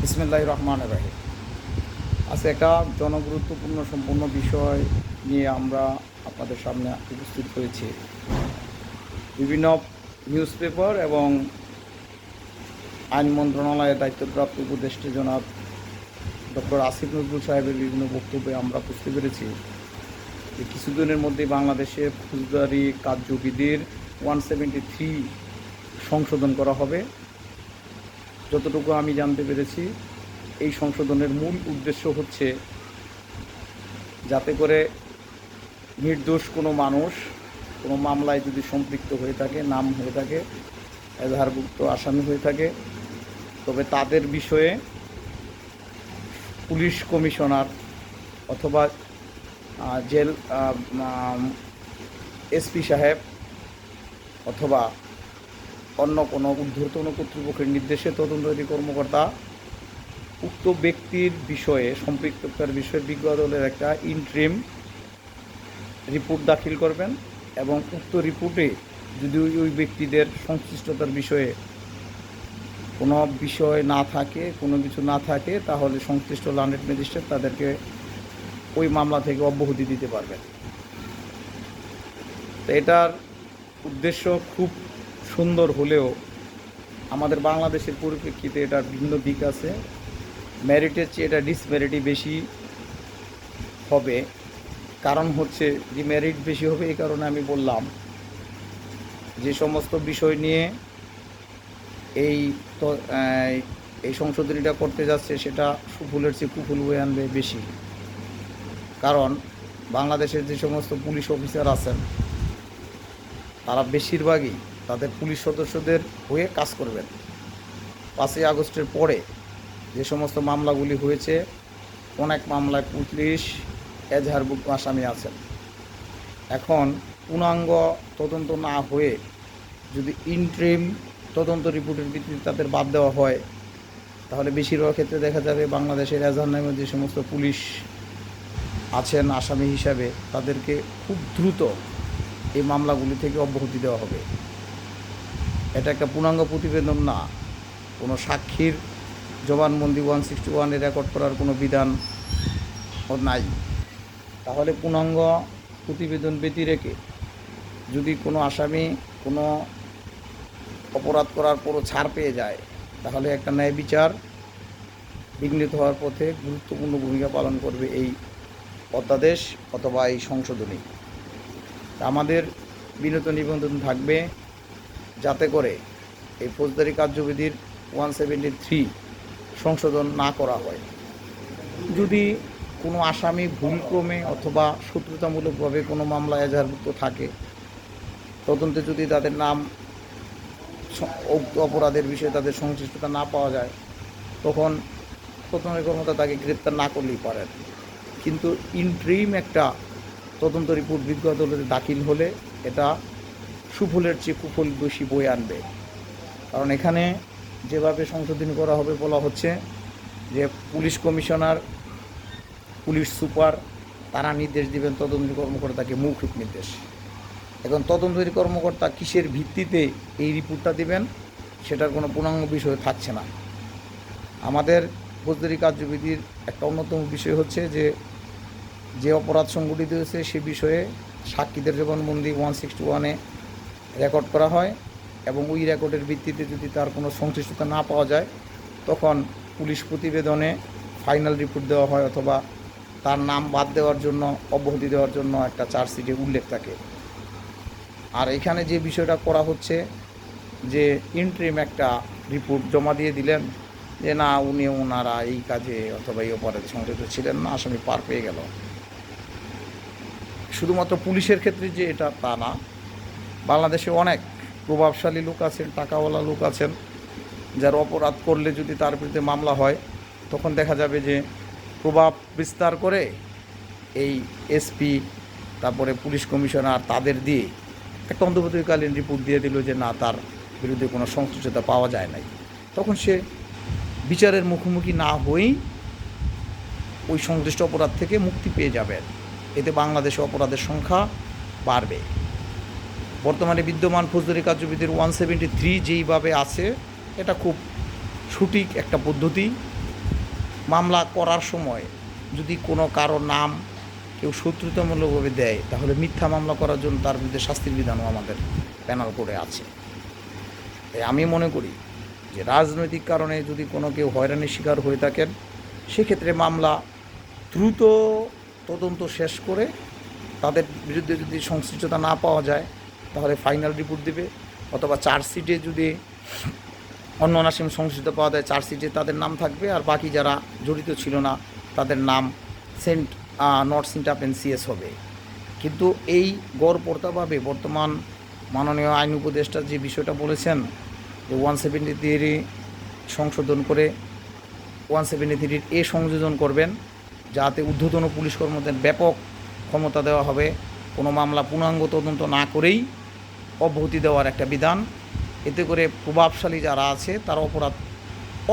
বিসমিল্লাহির রহমানির রহিম। আজকে একটা জনগুরুত্বপূর্ণ সম্পূর্ণ বিষয় নিয়ে আমরা আপনাদের সামনে উপস্থিত হয়েছি। বিভিন্ন নিউজ পেপার এবং আইন মন্ত্রণালয়ের দায়িত্বপ্রাপ্ত উপদেষ্টা জনাব ডক্টর আসিফ নজরুল সাহেবের বিভিন্ন বক্তব্যে আমরা বুঝতে পেরেছি যে কিছুদিনের মধ্যে বাংলাদেশের ফৌজদারি কার্যবিধির 173 সংশোধন করা হবে। যতটুকু আমি জানতে পেরেছি, এই সংশোধনের মূল উদ্দেশ্য হচ্ছে যাতে করে নির্দোষ কোনো মানুষ কোনো মামলায় যদি সম্পৃক্ত হয়ে থাকে, নাম হয়ে থাকে, এজাহারভুক্ত আসামি হয়ে থাকে, তবে তাদের বিষয়ে পুলিশ কমিশনার অথবা জেল এসপি সাহেব অথবা অন্য কোনো ঊর্ধ্বতন কর্তৃপক্ষের নির্দেশে তদন্তকারী কর্মকর্তা উক্ত ব্যক্তির বিষয়ে সম্পৃক্ততার বিষয়ে বিজ্ঞ আদালতের একটা ইন্টারিম রিপোর্ট দাখিল করবেন এবং উক্ত রিপোর্টে যদি ওই ব্যক্তিদের সংশ্লিষ্টতার বিষয়ে কোনো বিষয় না থাকে, কোনো কিছু না থাকে, তাহলে সংশ্লিষ্ট ল্যান্ডেড ম্যাজিস্ট্রেট তাদেরকে ওই মামলা থেকে অব্যাহতি দিতে পারবেন। তো এটার উদ্দেশ্য খুব সুন্দর হলেও আমাদের বাংলাদেশের পরিপ্রেক্ষিতে এটার ভিন্ন দিক আছে। মেরিটের চেয়ে এটা ডিসমেরিটই বেশি হবে। কারণ হচ্ছে যে মেরিট বেশি হবে এই কারণে আমি বললাম, যে সমস্ত বিষয় নিয়ে এই সংশোধনীটা করতে যাচ্ছে সেটা সুফলের চেয়ে কুফল বয়ে আনবে বেশি। কারণ বাংলাদেশের যে সমস্ত পুলিশ অফিসার আছেন তারা বেশিরভাগই তাদের পুলিশ সদস্যদের হয়ে কাজ করবেন। 5ই আগস্টের পরে যে সমস্ত মামলাগুলি হয়েছে, অনেক মামলায় পুলিশ এজাহারভুক্ত আসামি আছেন। এখন পূর্ণাঙ্গ তদন্ত না হয়ে যদি ইন্টারিম তদন্ত রিপোর্টের ভিত্তিতে তাদের বাদ দেওয়া হয়, তাহলে বেশিরভাগ ক্ষেত্রে দেখা যাবে বাংলাদেশের এজাহার নামে যে সমস্ত পুলিশ আছেন আসামি হিসাবে তাদেরকে খুব দ্রুত এই মামলাগুলি থেকে অব্যাহতি দেওয়া হবে। এটা একটা পূর্ণাঙ্গ প্রতিবেদন না, কোনো সাক্ষীর জবানবন্দি 161 রেকর্ড করার কোনো বিধান নাই। তাহলে পূর্ণাঙ্গ প্রতিবেদন ব্যতি রেখে যদি কোনো আসামি কোনো অপরাধ করার পরও ছাড় পেয়ে যায়, তাহলে একটা ন্যায় বিচার বিঘ্নিত হওয়ার পথে গুরুত্বপূর্ণ ভূমিকা পালন করবে এই অধ্যাদেশ অথবা এই সংশোধনী। আমাদের বিনীত নিবেদন থাকবে যাতে করে এই ফৌজদারি কার্যবিধির 173 সংশোধন না করা হয়। যদি কোনো আসামি ভুলক্রমে অথবা শত্রুতামূলকভাবে কোনো মামলা এজাহারভুক্ত থাকে, তদন্তে যদি তাদের নাম অপরাধের বিষয়ে তাদের সংশ্লিষ্টতা না পাওয়া যায়, তখন তদন্তের কর্মকর্তা তাকে গ্রেপ্তার না করলেই পারেন। কিন্তু ইন্টারিম একটা তদন্ত রিপোর্ট বিজ্ঞ আদালতে দাখিল হলে এটা সুফলের চেয়ে কুফল বেশি বয়ে আনবে। কারণ এখানে যেভাবে সংশোধন করা হবে বলা হচ্ছে যে পুলিশ কমিশনার, পুলিশ সুপার তারা নির্দেশ দিবেন তদন্তকারী কর্মকর্তাকে, মৌখিক নির্দেশ। এখন তদন্তকারী কর্মকর্তা কিসের ভিত্তিতে এই রিপোর্টটা দিবেন সেটার কোনো পূর্ণাঙ্গ বিষয় থাকছে না। আমাদের ফৌজদারি কার্যবিধির একটা অন্যতম বিষয় হচ্ছে যে অপরাধ সংঘটিত হয়েছে সে বিষয়ে সাক্ষীদের জবানবন্দি 161 রেকর্ড করা হয় এবং ওই রেকর্ডের ভিত্তিতে যদি তার কোনো সংশ্লিষ্টতা না পাওয়া যায়, তখন পুলিশ প্রতিবেদনে ফাইনাল রিপোর্ট দেওয়া হয় অথবা তার নাম বাদ দেওয়ার জন্য, অব্যাহতি দেওয়ার জন্য একটা চার্জশিটে উল্লেখ থাকে। আর এখানে যে বিষয়টা করা হচ্ছে যে ইন্টারিম একটা রিপোর্ট জমা দিয়ে দিলেন যে না ওনারা এই কাজে অথবা এই অপরাধে সংযুক্ত ছিলেন না, আসামি পার পেয়ে গেল। শুধুমাত্র পুলিশের ক্ষেত্রে যে এটা তা না, বাংলাদেশে অনেক প্রভাবশালী লোক আছেন, টাকাওয়ালা লোক আছেন, যার অপরাধ করলে যদি তার বিরুদ্ধে মামলা হয়, তখন দেখা যাবে যে প্রভাব বিস্তার করে এই এসপি তারপরে পুলিশ কমিশনার তাদের দিয়ে একটা অন্তর্বর্তীকালীন রিপোর্ট দিয়ে দিল যে না, তার বিরুদ্ধে কোনো সংশ্লিষ্টতা পাওয়া যায় নাই। তখন সে বিচারের মুখোমুখি না হয়েই ওই সংশ্লিষ্ট অপরাধ থেকে মুক্তি পেয়ে যাবেন। এতে বাংলাদেশে অপরাধের সংখ্যা বাড়বে। বর্তমানে বিদ্যমান ফৌজদারি কার্যবিধির 173 যেইভাবে আছে, এটা খুব সঠিক একটা পদ্ধতি মামলা করার সময় যদি কোনো কারো নাম কেউ শত্রুতামূলকভাবে দেয়, তাহলে মিথ্যা মামলা করার জন্য তার বিরুদ্ধে শাস্তির বিধানও আমাদের প্যানাল কোডে আছে। তাই আমি মনে করি যে রাজনৈতিক কারণে যদি কোনো কেউ হয়রানির শিকার হয়ে থাকেন, সেক্ষেত্রে মামলা দ্রুত তদন্ত শেষ করে তাদের বিরুদ্ধে যদি সংশ্লিষ্টতা না পাওয়া যায়, তাহলে ফাইনাল রিপোর্ট দেবে, অথবা চার্জশিটে যদি অন্য অনাসীম সংশ্লিষ্ট পাওয়া যায়, চার্জশিটে তাদের নাম থাকবে, আর বাকি যারা জড়িত ছিল না তাদের নাম নট সেন্ট আপ এনসিএস হবে। কিন্তু এই গড়পড়তাভাবে বর্তমান মাননীয় আইন উপদেষ্টা যে বিষয়টা বলেছেন যে 173 সংশোধন করে 173 এ সংযোজন করবেন, যাতে ঊর্ধ্বতন পুলিশ কর্মকর্তাদের ব্যাপক ক্ষমতা দেওয়া হবে, কোনো মামলা পূর্ণাঙ্গ তদন্ত না করেই অব্যাহতি দেওয়ার একটা বিধান। এতে করে প্রভাবশালী যারা আছে তারা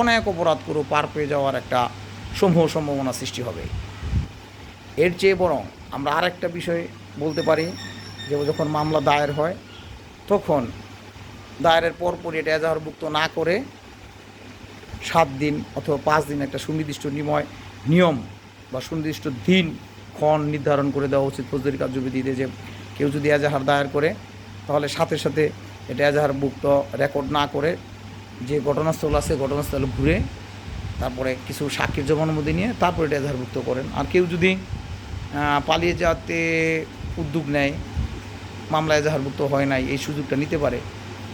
অনেক অপরাধ করে পার পেয়ে যাওয়ার একটা সম্ভাবনা সৃষ্টি হবে। এর চেয়ে বরং আমরা আরেকটা বিষয় বলতে পারি যে যখন মামলা দায়ের হয়, তখন দায়েরের পরপরই এটা এজাহারভুক্ত না করে 7 দিন অথবা 5 দিন একটা সুনির্দিষ্ট নিয়ম বা সুনির্দিষ্ট দিনক্ষণ নির্ধারণ করে দেওয়া উচিত ফৌজদারি কার্যবিধিতে, যে কেউ যদি এজাহার দায়ের করে তাহলে সাথে সাথে এটা এজাহারভুক্ত রেকর্ড না করে যে ঘটনাস্থল আছে ঘটনাস্থলে ঘুরে তারপরে কিছু সাক্ষীর জবানবন্দি নিয়ে তারপরে এটা এজাহারভুক্ত করেন। আর কেউ যদি পালিয়ে যেতে উদ্যোগ নেয়, মামলা এজাহারভুক্ত হয় নাই, এই সুযোগটা নিতে পারে,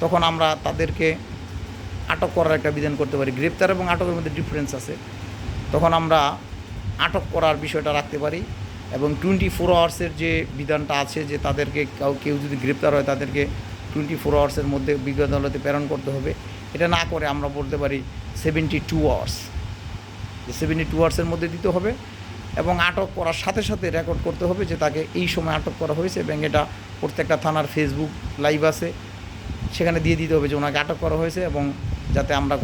তখন আমরা তাদেরকে আটক করার একটা বিধান করতে পারি। গ্রেপ্তার এবং আটকের মধ্যে ডিফারেন্স আছে। তখন আমরা আটক করার বিষয়টা রাখতে পারি, এবং 24 আওয়ার্সের যে বিধানটা আছে যে তাদেরকে কেউ যদি গ্রেপ্তার হয় তাদেরকে 24 আওয়ার্সের মধ্যে বিজ্ঞ আদালতে প্রেরণ করতে হবে। এটা না করে আমরা বলতে পারি 72 আওয়ার্স, 72 আওয়ার্সের মধ্যে দিতে হবে, এবং আটক করার সাথে সাথে রেকর্ড করতে হবে যে তাকে এই সময় আটক করা হয়েছে, এবং এটা প্রত্যেকটা থানার ফেসবুক লাইভ আছে সেখানে দিয়ে দিতে হবে যে ওনাকে আটক করা হয়েছে, এবং যাতে আমরা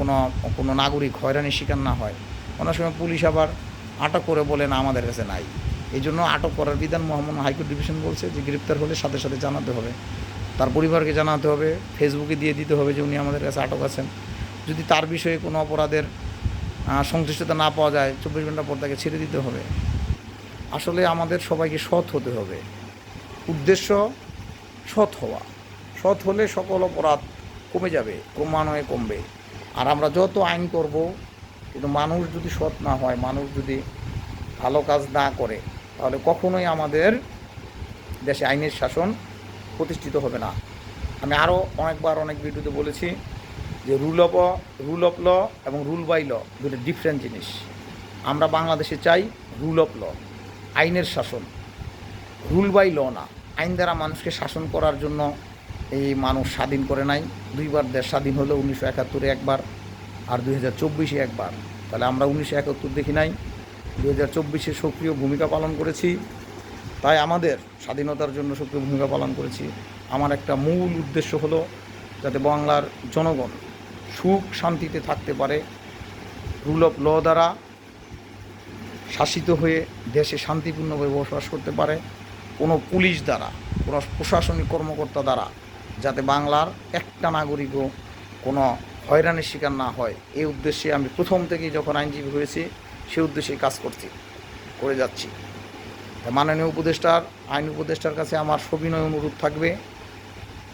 কোনো নাগরিক হয়রানির শিকার না হয়। অনেক সময় পুলিশ আবার আটক করে বলে না আমাদের কাছে নাই, এই জন্য আটক করার বিধান মহামান্য হাইকোর্ট ডিভিশন বলছে যে গ্রেপ্তার হলে সাথে সাথে জানাতে হবে, তার পরিবারকে জানাতে হবে, ফেসবুকে দিয়ে দিতে হবে যে উনি আমাদের কাছে আটক আছেন। যদি তার বিষয়ে কোনো অপরাধের সংশ্লিষ্টতা না পাওয়া যায় 24 ঘন্টা পর তাকে ছেড়ে দিতে হবে। আসলে আমাদের সবাইকে সৎ হতে হবে, উদ্দেশ্য সৎ হওয়া। সৎ হলে সকল অপরাধ কমে যাবে, ক্রমান্বয়ে কমবে। আর আমরা যত আইন করব, কিন্তু মানুষ যদি সৎ না হয়, মানুষ যদি ভালো কাজ না করে, তাহলে কখনোই আমাদের দেশে আইনের শাসন প্রতিষ্ঠিত হবে না। আমি আরও অনেকবার অনেক ভিডিওতে বলেছি যে রুল অফ ল এবং রুল বাই ল দুটো ডিফারেন্ট জিনিস। আমরা বাংলাদেশে চাই রুল অফ ল, আইনের শাসন, রুল বাই ল না। আইন দ্বারা মানুষকে শাসন করার জন্য এই মানুষ স্বাধীন করে নাই। 2বার দেশ স্বাধীন হলো, 1971 একবার আর 2024 একবার। তাহলে আমরা 1971 দেখি নাই, 2024 সক্রিয় ভূমিকা পালন করেছি। তাই আমাদের স্বাধীনতার জন্য সক্রিয় ভূমিকা পালন করেছি। আমার একটা মূল উদ্দেশ্য হলো যাতে বাংলার জনগণ সুখ শান্তিতে থাকতে পারে, রুল অফ ল দ্বারা শাসিত হয়ে দেশে শান্তিপূর্ণভাবে বসবাস করতে পারে, কোনো পুলিশ দ্বারা, কোনো প্রশাসনিক কর্মকর্তা দ্বারা যাতে বাংলার একটা নাগরিকও কোনো হয়রানির শিকার না হয়। এই উদ্দেশ্যে আমি প্রথম থেকেই যখন আইনজীবী হয়েছি সেই উদ্দেশ্যেই কাজ করে যাচ্ছি। মাননীয় আইন উপদেষ্টার কাছে আমার সবিনয় অনুরোধ থাকবে,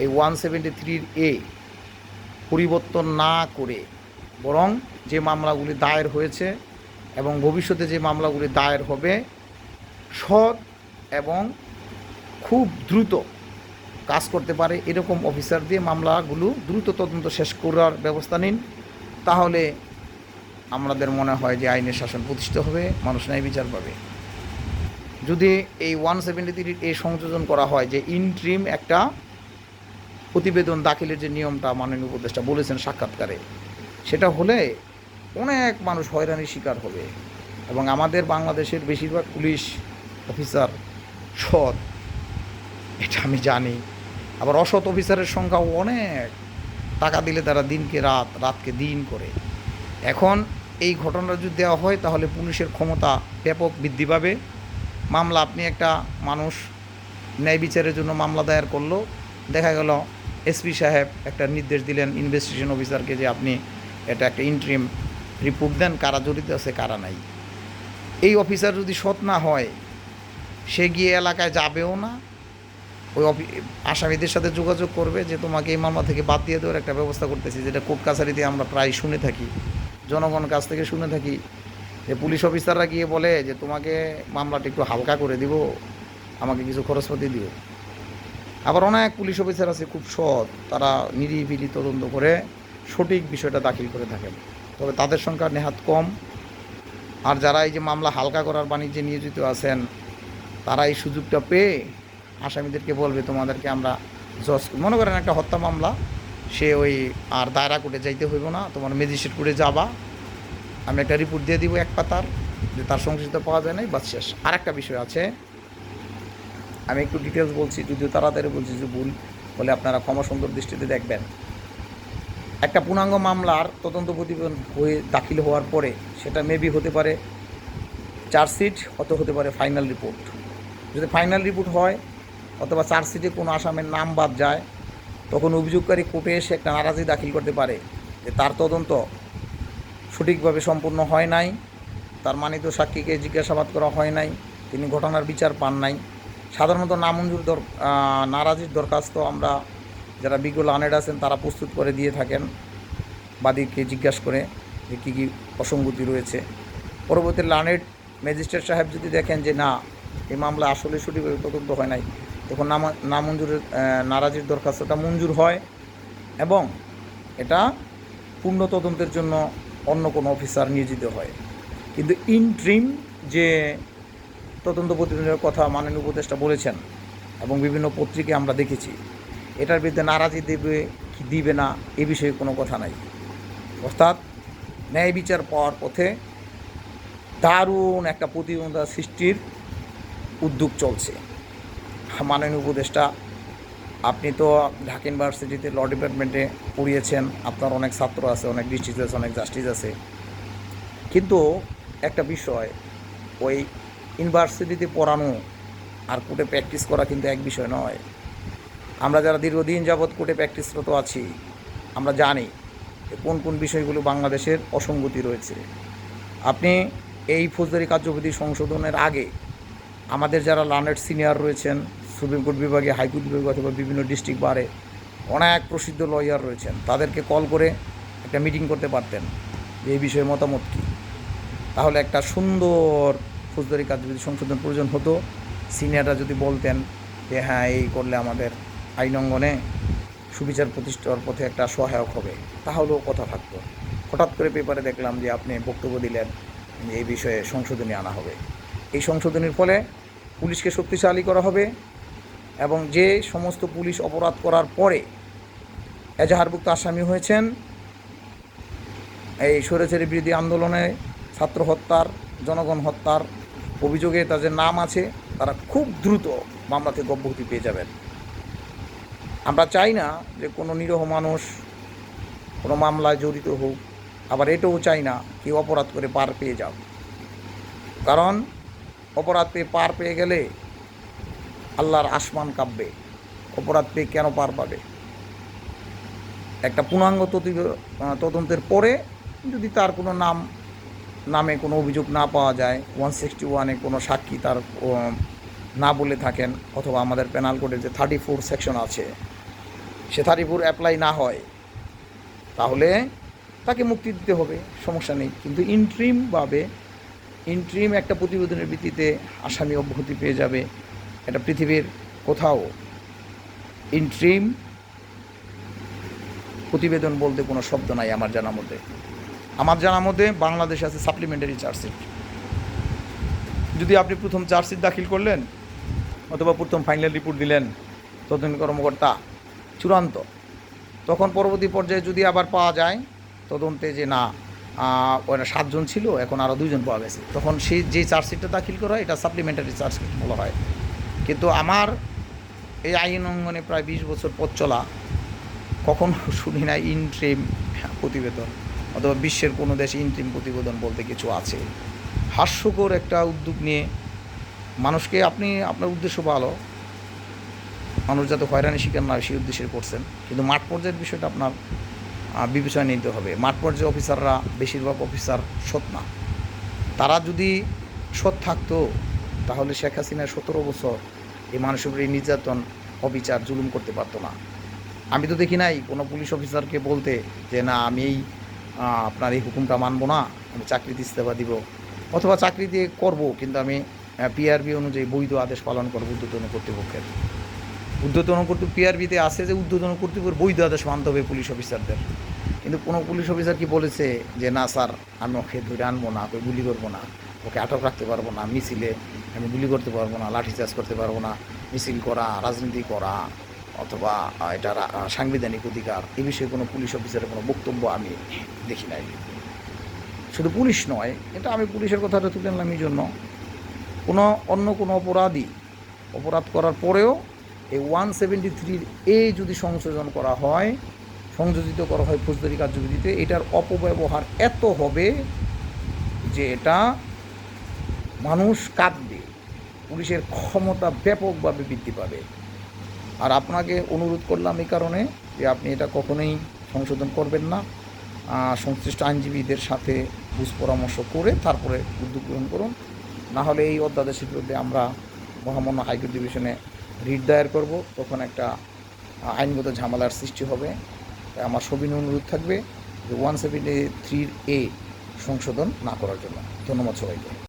এই 173A পরিবর্তন না করে বরং যে মামলাগুলি দায়ের হয়েছে এবং ভবিষ্যতে যে মামলাগুলি দায়ের হবে, সৎ এবং খুব দ্রুত কাজ করতে পারে এরকম অফিসার দিয়ে মামলাগুলো দ্রুত তদন্ত শেষ করার ব্যবস্থা নিন। তাহলে আমাদের মনে হয় যে আইনের শাসন প্রতিষ্ঠিত হবে, মানুষ ন্যায় বিচার পাবে। যদি এই 173A সংযোজন করা হয় যে ইন্ট্রিম একটা প্রতিবেদন দাখিলের যে নিয়মটা মাননীয় উপদেষ্টা বলেছেন সাক্ষাৎকারে, সেটা হলে অনেক মানুষ হয়রানির শিকার হবে। এবং আমাদের বাংলাদেশের বেশিরভাগ পুলিশ অফিসার সৎ, এটা আমি জানি। আবার অসৎ অফিসারের সংখ্যাও অনেক, টাকা দিলে তারা দিনকে রাত, রাতকে দিন করে। এখন এই ঘটনাটা যদি দেওয়া হয় তাহলে পুলিশের ক্ষমতা ব্যাপক বৃদ্ধি পাবে। মামলা, আপনি একটা মানুষ ন্যায় বিচারের জন্য মামলা দায়ের করলো, দেখা গেল এসপি সাহেব একটা নির্দেশ দিলেন ইনভেস্টিগেশন অফিসারকে যে আপনি এটা একটা ইন্টারিম রিপোর্ট দেন, কারা জড়িত আছে কারা নাই। এই অফিসার যদি সৎ না হয়, সে গিয়ে এলাকায় যাবেও না, ওই আসামিদের সাথে যোগাযোগ করবে যে তোমাকে এই মামলা থেকে বাদ দিয়ে দেওয়ার একটা ব্যবস্থা করতেছি, যেটা কোর্ট কাছারিতে আমরা প্রায় শুনে থাকি, জনগণের কাছ থেকে শুনে থাকি যে পুলিশ অফিসাররা গিয়ে বলে যে তোমাকে মামলাটা একটু হালকা করে দিব, আমাকে কিছু খরচপাতি দিও। আবার অনেক পুলিশ অফিসার আছে খুব সৎ, তারা নিরিবিলি তদন্ত করে সঠিক বিষয়টা দাখিল করে থাকেন, তবে তাদের সংখ্যা নেহাত কম। আর যারা এই যে মামলা হালকা করার বাণিজ্যে নিয়োজিত আছেন, তারা এই সুযোগটা পেয়ে আসামিদেরকে বলবে তোমাদেরকে আমরা জজ, মনে করেন একটা হত্যা মামলা, সে ওই আর দায়রা কোর্টে যাইতে হইব না, তোমার ম্যাজিস্ট্রেট কোর্টে যাবা, আমি একটা রিপোর্ট দিয়ে দিব এক পাতার যে তার সংশ্লিষ্ট পাওয়া যায় নাই, বাস শেষ। আর একটা বিষয় আছে, আমি একটু ডিটেলস বলছি, যদিও তাড়াতাড়ি বলছি, যে ভুল বলে আপনারা ক্ষমা সুন্দর দৃষ্টিতে দেখবেন। একটা পূর্ণাঙ্গ মামলার তদন্ত প্রতিবেদন হয়ে দাখিল হওয়ার পরে সেটা মেবি হতে পারে চার্জশিট, অথবা হতে পারে ফাইনাল রিপোর্ট। যদি ফাইনাল রিপোর্ট হয় অথবা চার্জশিটে কোনো আসামের নাম বাদ যায়, তখন অভিযোগকারী কোর্টে এসে একটা নারাজি দাখিল করতে পারে যে তার তদন্ত সঠিকভাবে সম্পূর্ণ হয় নাই, তার মানিত সাক্ষীকে জিজ্ঞাসাবাদ করা হয় নাই, তিনি ঘটনার বিচার পান নাই। সাধারণত নামঞ্জুর নারাজির দরখাস্ত আমরা যারা বিজ্ঞ লার্নেড আছেন তারা প্রস্তুত করে দিয়ে থাকেন, বাদীকে জিজ্ঞাসা করে যে কী কী অসঙ্গতি রয়েছে। পরবর্তী লার্নেড ম্যাজিস্ট্রেট সাহেব যদি দেখেন যে না, এই মামলা আসলে সঠিকভাবে তদন্ত হয় নাই, তখন নামঞ্জুরের নারাজির দরখাস্তটা মঞ্জুর হয় এবং এটা পূর্ণ তদন্তের জন্য অন্য কোনো অফিসার নিয়োজিত হয়। কিন্তু ইন্ট্রিম যে তদন্ত প্রতিবেদনের কথা মাননীয় উপদেষ্টা বলেছেন এবং বিভিন্ন পত্রিকায় আমরা দেখেছি, এটার বিরুদ্ধে নারাজি দেবে কি দিবে না এ বিষয়ে কোনো কথা নাই। অর্থাৎ ন্যায় বিচার পাওয়ার পথে দারুণ একটা প্রতিবন্ধকতা সৃষ্টির উদ্যোগ চলছে। মাননীয় উপদেষ্টা, আপনি তো ঢাকা ইউনিভার্সিটিতে ল ডিপার্টমেন্টে পড়িয়েছেন, আপনার অনেক ছাত্র আছে, অনেক ডিস্ট্রিক্ট আছে, অনেক জাস্টিস আছে, কিন্তু একটা বিষয়, ওই ইউনিভার্সিটিতে পড়ানো আর কোর্টে প্র্যাকটিস করা কিন্তু এক বিষয় নয়। আমরা যারা দীর্ঘদিন যাবৎ কোর্টে প্র্যাকটিসরত আছি, আমরা জানি কোন কোন বিষয়গুলো বাংলাদেশের অসঙ্গতি রয়েছে। আপনি এই ফৌজদারি কার্যবিধি সংশোধনের আগে আমাদের যারা লার্নেড সিনিয়র রয়েছেন, সুপ্রিম কোর্ট বিভাগে, হাইকোর্ট বিভাগে অথবা বিভিন্ন ডিস্ট্রিক্ট বারে অনেক প্রসিদ্ধ লয়ার রয়েছেন, তাদেরকে কল করে একটা মিটিং করতে পারতেন যে এই বিষয়ে মতামত কী। তাহলে একটা সুন্দর ফৌজদারি কার্যবিধি সংশোধন প্রয়োজন হতো। সিনিয়ররা যদি বলতেন যে হ্যাঁ, এই করলে আমাদের আইন অঙ্গনে সুবিচার প্রতিষ্ঠার পথে একটা সহায়ক হবে, তাহলেও কথা থাকতো। হঠাৎ করে পেপারে দেখলাম যে আপনি বক্তব্য দিলেন যে এই বিষয়ে সংশোধনী আনা হবে। এই সংশোধনীর ফলে পুলিশকে শক্তিশালী করা হবে এবং যে সমস্ত পুলিশ অপরাধ করার পরে এজাহারভুক্ত আসামি হয়েছেন, এই স্বৈরাচারী বিরোধী আন্দোলনে, ছাত্র হত্যার, জনগণ হত্যার অভিযোগে তাদের নাম আছে, তারা খুব দ্রুত মামলা থেকে অব্যাহতি পেয়ে যাবেন। আমরা চাই না যে কোনো নিরীহ মানুষ কোনো মামলায় জড়িত হোক, আবার এটাও চাই না কেউ অপরাধ করে পার পেয়ে যাও, কারণ অপরাধ পেয়ে পার পেয়ে গেলে আল্লাহর আসমান কাঁপবে। অপরাধ পেয়ে কেন পার পাবে? একটা পূর্ণাঙ্গ তদন্তের পরে যদি তার কোনো নামে কোনো অভিযোগ না পাওয়া যায়, 161-এ কোনো সাক্ষী তার না বলে থাকেন, অথবা আমাদের পেনাল কোডের যে 34 সেকশন আছে, সে 34 অ্যাপ্লাই না হয়, তাহলে তাকে মুক্তি দিতে হবে, সমস্যা নেই। কিন্তু ইন্ট্রিম একটা প্রতিবেদনের ভিত্তিতে আসামি অব্যাহতি পেয়ে যাবে, এটা পৃথিবীর কোথাও ইন্ট্রিম প্রতিবেদন বলতে কোনো শব্দ নাই আমার জানার মধ্যে। বাংলাদেশ আছে সাপ্লিমেন্টারি চার্জশিট। যদি আপনি প্রথম চার্জশিট দাখিল করলেন অথবা প্রথম ফাইনাল রিপোর্ট দিলেন তদন্ত কর্মকর্তা চূড়ান্ত, তখন পরবর্তী পর্যায়ে যদি আবার পাওয়া যায় তদন্তে যে না, ওরা 7 জন ছিল, এখন আরও 2 জন পাওয়া গেছে, তখন সেই যে চার্জশিটটা দাখিল করা হয় এটা সাপ্লিমেন্টারি চার্জশিট বলা হয়। কিন্তু আমার এই আইন অঙ্গনে প্রায় 20 বছর পথ চলা, কখনো শুনি না ইন্ট্রিম প্রতিবেদন, অথবা বিশ্বের কোনো দেশে ইন্ট্রিম প্রতিবেদন বলতে কিছু আছে। হাস্যকর একটা উদ্যোগ নিয়ে মানুষকে, আপনি আপনার উদ্দেশ্য ভালো, মানুষ যাতে হয়রানি শিকার না হয় সেই উদ্দেশ্যে করছেন, কিন্তু মাঠ পর্যায়ের বিষয়টা আপনার বিবেচনা নিতে হবে। মাঠ পর্যায়ে অফিসাররা, বেশিরভাগ অফিসার সৎ না। তারা যদি সৎ থাকতো তাহলে শেখ হাসিনা 17 বছর এই মানুষের উপরে নির্যাতন, অবিচার, জুলুম করতে পারতো না। আমি তো দেখি নাই কোনো পুলিশ অফিসারকে বলতে যে না আমি এই আপনার এই হুকুমটা মানবো না, আমি চাকরিতে ইস্তফা দিব, অথবা চাকরি দিয়ে করবো কিন্তু আমি পিআরবি অনুযায়ী বৈধ আদেশ পালন করবো ঊর্ধ্বতন কর্তৃপক্ষের। ঊর্ধ্বতন কর্তৃপক্ষ পিআরবিতে আছে যে ঊর্ধ্বতন কর্তৃপক্ষের বৈধ আদেশ মানতে হবে পুলিশ অফিসারদের। কিন্তু কোনো পুলিশ অফিসার কি বলেছে যে না স্যার আমি ওকে ধরে আনবো না, ওকে গুলি করবো না, ওকে আটক রাখতে পারবো না, মিছিলে আমি গুলি করতে পারবো না, লাঠিচার্জ করতে পারবো না, মিছিল করা, রাজনীতি করা অথবা এটা সাংবিধানিক অধিকার, এ বিষয়ে কোনো পুলিশ অফিসারের কোনো বক্তব্য আমি দেখি নাই। শুধু পুলিশ নয়, এটা আমি পুলিশের কথাটা তুলে আনলাম এই জন্য, অন্য কোনো অপরাধ করার পরেও এই 173 এ যদি সংযোজিত করা হয় ফৌজদারি কার্যবিধিতে, এটার অপব্যবহার এত হবে যে এটা মানুষ কাঁদবে, পুলিশের ক্ষমতা ব্যাপকভাবে বৃদ্ধি পাবে। আর আপনাকে অনুরোধ করলাম এই কারণে যে আপনি এটা কখনোই সংশোধন করবেন না, সংশ্লিষ্ট আইনজীবীদের সাথে বুঝ পরামর্শ করে তারপরে উদ্যোগ গ্রহণ করুন। না হলে এই অধ্যাদেশের বিরুদ্ধে আমরা মহামান্য হাইকোর্ট ডিভিশনে রিট দায়ের করব, তখন একটা আইনগত ঝামেলার সৃষ্টি হবে। তাই আমার সবিনয় অনুরোধ থাকবে যে 173 এ সংশোধন না করার জন্য। ধন্যবাদ সবাইকে।